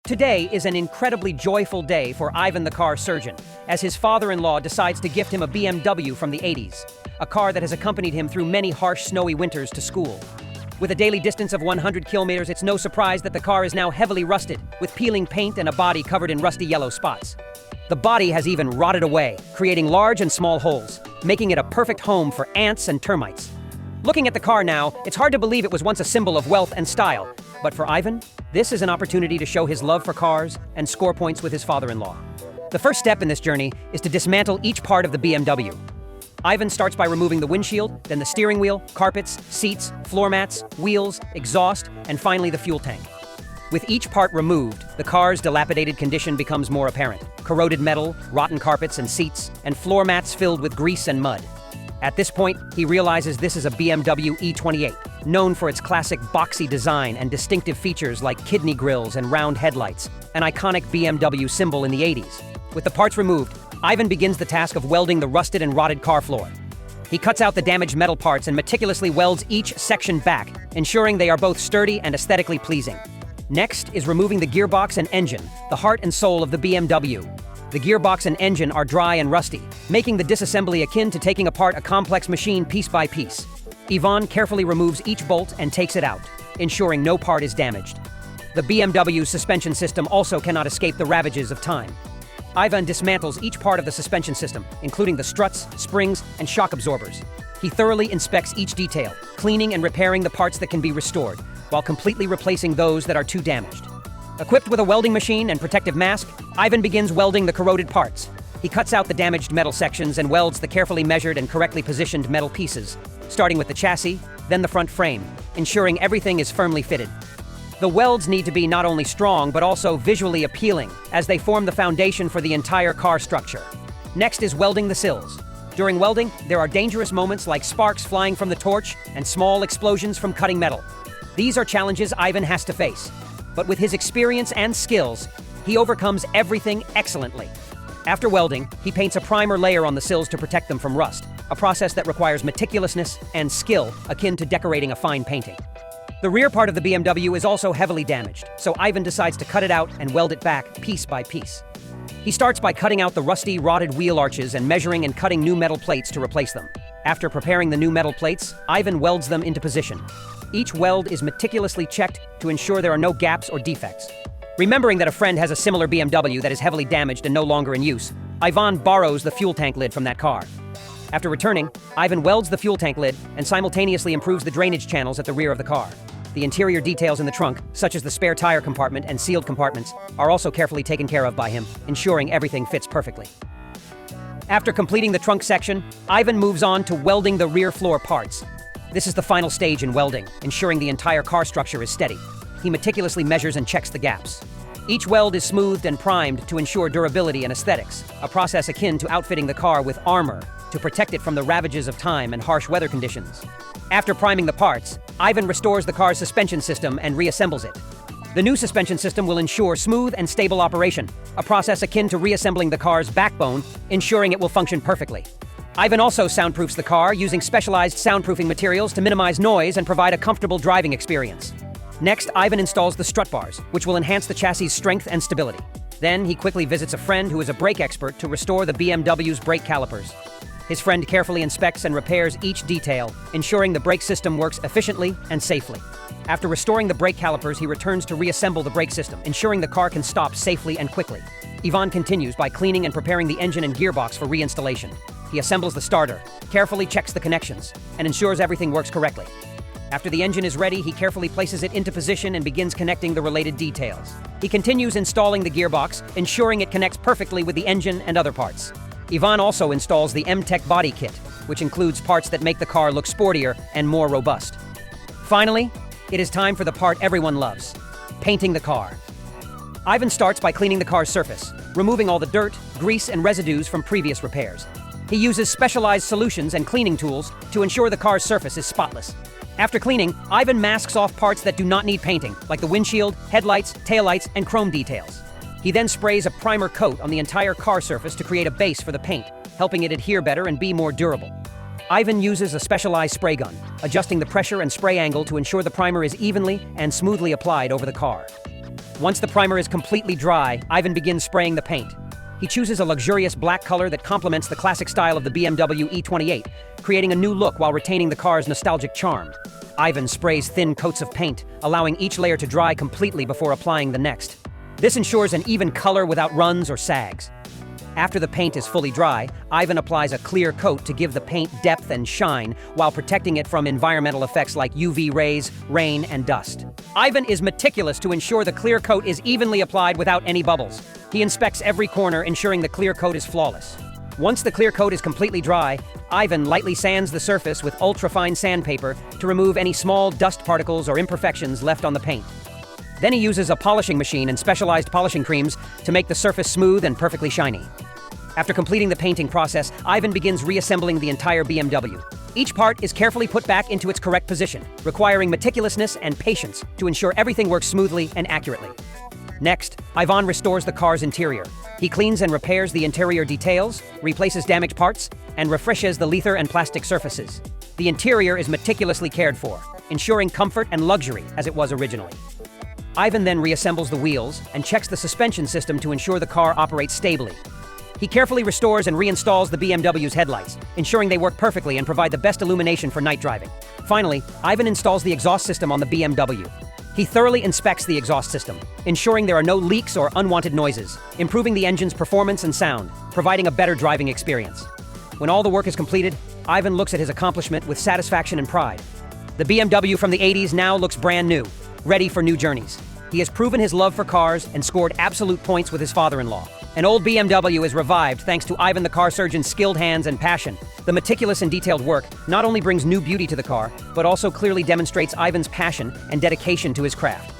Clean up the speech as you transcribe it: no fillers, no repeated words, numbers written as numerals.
Today is an incredibly joyful day for Ivan the car surgeon, as his father-in-law decides to gift him a BMW from the 80s, a car that has accompanied him through many harsh snowy winters to school. With a daily distance of 100 kilometers, it's no surprise that the car is now heavily rusted, with peeling paint and a body covered in rusty yellow spots. The body has even rotted away, creating large and small holes, making it a perfect home for ants and termites. Looking at the car now, it's hard to believe it was once a symbol of wealth and style. But for Ivan, this is an opportunity to show his love for cars and score points with his father-in-law. The first step in this journey is to dismantle each part of the BMW. Ivan starts by removing the windshield, then the steering wheel, carpets, seats, floor mats, wheels, exhaust, and finally the fuel tank. With each part removed, the car's dilapidated condition becomes more apparent. Corroded metal, rotten carpets and seats, and floor mats filled with grease and mud. At this point, he realizes this is a BMW E28, known for its classic boxy design and distinctive features like kidney grills and round headlights, an iconic BMW symbol in the 80s. With the parts removed, Ivan begins the task of welding the rusted and rotted car floor. He cuts out the damaged metal parts and meticulously welds each section back, ensuring they are both sturdy and aesthetically pleasing. Next is removing the gearbox and engine, the heart and soul of the BMW. The gearbox and engine are dry and rusty, making the disassembly akin to taking apart a complex machine piece by piece. Ivan carefully removes each bolt and takes it out, ensuring no part is damaged. The BMW's suspension system also cannot escape the ravages of time. Ivan dismantles each part of the suspension system, including the struts, springs, and shock absorbers. He thoroughly inspects each detail, cleaning and repairing the parts that can be restored, while completely replacing those that are too damaged. Equipped with a welding machine and protective mask, Ivan begins welding the corroded parts. He cuts out the damaged metal sections and welds the carefully measured and correctly positioned metal pieces, starting with the chassis, then the front frame, ensuring everything is firmly fitted. The welds need to be not only strong but also visually appealing, as they form the foundation for the entire car structure. Next is welding the sills. During welding, there are dangerous moments like sparks flying from the torch and small explosions from cutting metal. These are challenges Ivan has to face. But with his experience and skills, he overcomes everything excellently. After welding, he paints a primer layer on the sills to protect them from rust, a process that requires meticulousness and skill akin to decorating a fine painting. The rear part of the BMW is also heavily damaged, so Ivan decides to cut it out and weld it back piece by piece. He starts by cutting out the rusty, rotted wheel arches and measuring and cutting new metal plates to replace them. After preparing the new metal plates, Ivan welds them into position. Each weld is meticulously checked to ensure there are no gaps or defects. Remembering that a friend has a similar BMW that is heavily damaged and no longer in use, Ivan borrows the fuel tank lid from that car. After returning, Ivan welds the fuel tank lid and simultaneously improves the drainage channels at the rear of the car. The interior details in the trunk, such as the spare tire compartment and sealed compartments, are also carefully taken care of by him, ensuring everything fits perfectly. After completing the trunk section, Ivan moves on to welding the rear floor parts. This is the final stage in welding, ensuring the entire car structure is steady. He meticulously measures and checks the gaps. Each weld is smoothed and primed to ensure durability and aesthetics, a process akin to outfitting the car with armor to protect it from the ravages of time and harsh weather conditions. After priming the parts, Ivan restores the car's suspension system and reassembles it. The new suspension system will ensure smooth and stable operation, a process akin to reassembling the car's backbone, ensuring it will function perfectly. Ivan also soundproofs the car using specialized soundproofing materials to minimize noise and provide a comfortable driving experience. Next, Ivan installs the strut bars, which will enhance the chassis' strength and stability. Then, he quickly visits a friend who is a brake expert to restore the BMW's brake calipers. His friend carefully inspects and repairs each detail, ensuring the brake system works efficiently and safely. After restoring the brake calipers, he returns to reassemble the brake system, ensuring the car can stop safely and quickly. Ivan continues by cleaning and preparing the engine and gearbox for reinstallation. He assembles the starter, carefully checks the connections, and ensures everything works correctly. After the engine is ready, he carefully places it into position and begins connecting the related details. He continues installing the gearbox, ensuring it connects perfectly with the engine and other parts. Ivan also installs the M-Tech body kit, which includes parts that make the car look sportier and more robust. Finally, it is time for the part everyone loves: painting the car. Ivan starts by cleaning the car's surface, removing all the dirt, grease, and residues from previous repairs. He uses specialized solutions and cleaning tools to ensure the car's surface is spotless. After cleaning, Ivan masks off parts that do not need painting, like the windshield, headlights, taillights, and chrome details. He then sprays a primer coat on the entire car surface to create a base for the paint, helping it adhere better and be more durable. Ivan uses a specialized spray gun, adjusting the pressure and spray angle to ensure the primer is evenly and smoothly applied over the car. Once the primer is completely dry, Ivan begins spraying the paint. He chooses a luxurious black color that complements the classic style of the BMW E28, creating a new look while retaining the car's nostalgic charm. Ivan sprays thin coats of paint, allowing each layer to dry completely before applying the next. This ensures an even color without runs or sags. After the paint is fully dry, Ivan applies a clear coat to give the paint depth and shine while protecting it from environmental effects like UV rays, rain, and dust. Ivan is meticulous to ensure the clear coat is evenly applied without any bubbles. He inspects every corner, ensuring the clear coat is flawless. Once the clear coat is completely dry, Ivan lightly sands the surface with ultra-fine sandpaper to remove any small dust particles or imperfections left on the paint. Then he uses a polishing machine and specialized polishing creams to make the surface smooth and perfectly shiny. After completing the painting process, Ivan begins reassembling the entire BMW. Each part is carefully put back into its correct position, requiring meticulousness and patience to ensure everything works smoothly and accurately. Next, Ivan restores the car's interior. He cleans and repairs the interior details, replaces damaged parts, and refreshes the leather and plastic surfaces. The interior is meticulously cared for, ensuring comfort and luxury as it was originally. Ivan then reassembles the wheels and checks the suspension system to ensure the car operates stably. He carefully restores and reinstalls the BMW's headlights, ensuring they work perfectly and provide the best illumination for night driving. Finally, Ivan installs the exhaust system on the BMW. He thoroughly inspects the exhaust system, ensuring there are no leaks or unwanted noises, improving the engine's performance and sound, providing a better driving experience. When all the work is completed, Ivan looks at his accomplishment with satisfaction and pride. The BMW from the 80s now looks brand new, ready for new journeys. He has proven his love for cars and scored absolute points with his father-in-law. An old BMW is revived thanks to Ivan the car surgeon's skilled hands and passion. The meticulous and detailed work not only brings new beauty to the car, but also clearly demonstrates Ivan's passion and dedication to his craft.